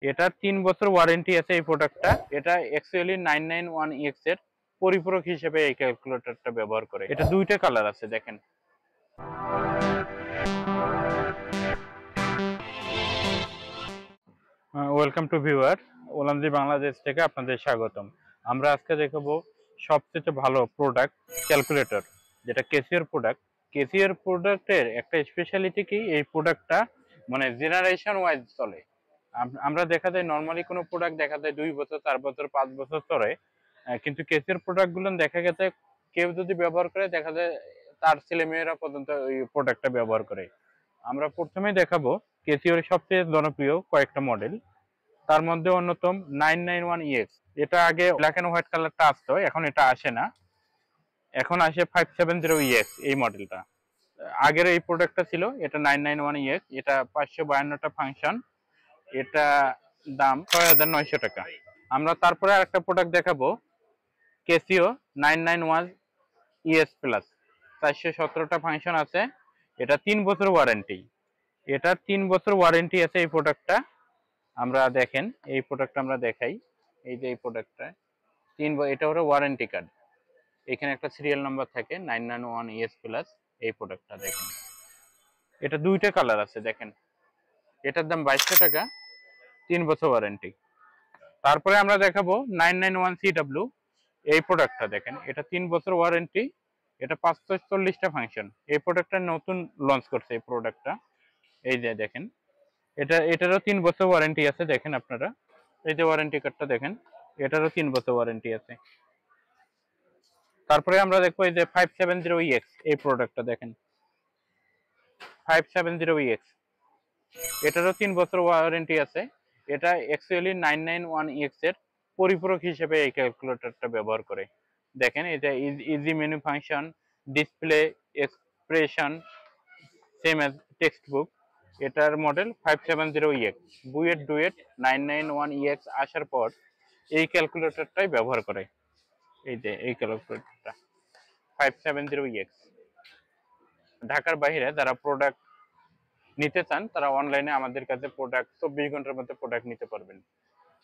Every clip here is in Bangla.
এটা ৩ বছর ওয়ারেন্টি আছে এই প্রোডাক্টটা। এটা অ্যাকচুয়ালি 991EX এর পরিপূরক হিসেবে এই ক্যালকুলেটরটা ব্যবহার করে। এটা ২ টা কালার আছে দেখেন। ওয়েলকাম টু ভিউয়ার, ওলামজি বাংলাদেশ থেকে আপনাদের স্বাগতম। আমরা আজকে দেখাবো সবচেয়ে ভালো প্রোডাক্ট ক্যালকুলেটর, যেটা কেসিওর প্রোডাক্ট। কেসিওর প্রোডাক্টের একটা স্পেশালিটি কি, এই প্রোডাক্টটা মানে জেনারেশন ওয়াইজ চলে। আমরা দেখা যায় নর্মালি কোনো প্রোডাক্ট দেখা যায় ২ বছর ৪ বছর ৫ বছর চলে, কিন্তু কেসিওর প্রোডাক্টগুলো দেখা গেছে কেউ যদি ব্যবহার করে দেখা যায় তার ছেলে মেয়েরা পর্যন্ত ওই প্রোডাক্টটা ব্যবহার করে। আমরা প্রথমেই দেখাবো কেসিওর সবচেয়ে জনপ্রিয় কয়েকটা মডেল। তার মধ্যে অন্যতম 991EX। এটা আগে ব্ল্যাক এন্ড হোয়াইট কালারটা আসতো, এখন এটা আসে না, এখন আসে 570EX এই মডেলটা। আগের এই প্রোডাক্টটা ছিল এটা 991EX, এটা 552টা ফাংশন, এটা দাম ৬৯০০ টাকা। আমরা তারপরে আরেকটা প্রোডাক্ট দেখাবো কেসিও 991ES প্লাস, 417টা ফাংশন আছে, এটা ৩ বছর ওয়ারেন্টি। এটা ৩ বছর ওয়ারেন্টি আছে এই প্রোডাক্টটা। আমরা দেখেন এই প্রোডাক্টটা আমরা দেখাই। এই যে এই প্রোডাক্টটা এটা হলো ওয়ারেন্টি কার্ড, এখানে একটা সিরিয়াল নাম্বার থাকে 991ES প্লাস। এই প্রোডাক্টটা দেখেন, এটা ২ টা কালার আছে দেখেন। এটার দাম ২২০০ টাকা, ৩ বছর ওয়ারেন্টি। তারপরে আমরা দেখাবো 991CW। এই প্রোডাক্টটা দেখেন, এটা ৩ বছর ওয়ারেন্টি, এটা ৫৪০টা ফাংশন। এই প্রোডাক্টটা নতুন লঞ্চ করছে এই প্রোডাক্টটা। এই যে দেখেন, এটারও ৩ বছর ওয়ারেন্টি আছে দেখেন আপনারা। এই যে ওয়ারেন্টি কার্ডটা দেখেন, এটারও ৩ বছর ওয়ারেন্টি আছে। তারপরে আমরা দেখবো এই যে 570EX এই প্রোডাক্টটা দেখেন, 570EX, এটারও ৩ বছর ওয়ারেন্টি আছে। এটা অ্যাকচুয়ালি 991EX এর পরিপূরক হিসেবে এই ক্যালকুলেটরটা ব্যবহার করে। দেখেন এটা easy menu function, display, expression same as text book. এটার মডেল 570EX। ডুয়েট 991EX আসার পর এই ক্যালকুলেটরটাই ব্যবহার করে। এই যে এই ক্যালকুলেটরটা 570EX। ঢাকার বাইরে যারা প্রোডাক্ট নিতে চান তারা অনলাইনে আমাদের কাছে প্রোডাক্ট ২৪ ঘন্টার মধ্যে প্রোডাক্ট নিতে পারবেন।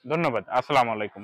ধন্যবাদ, আসসালামু আলাইকুম।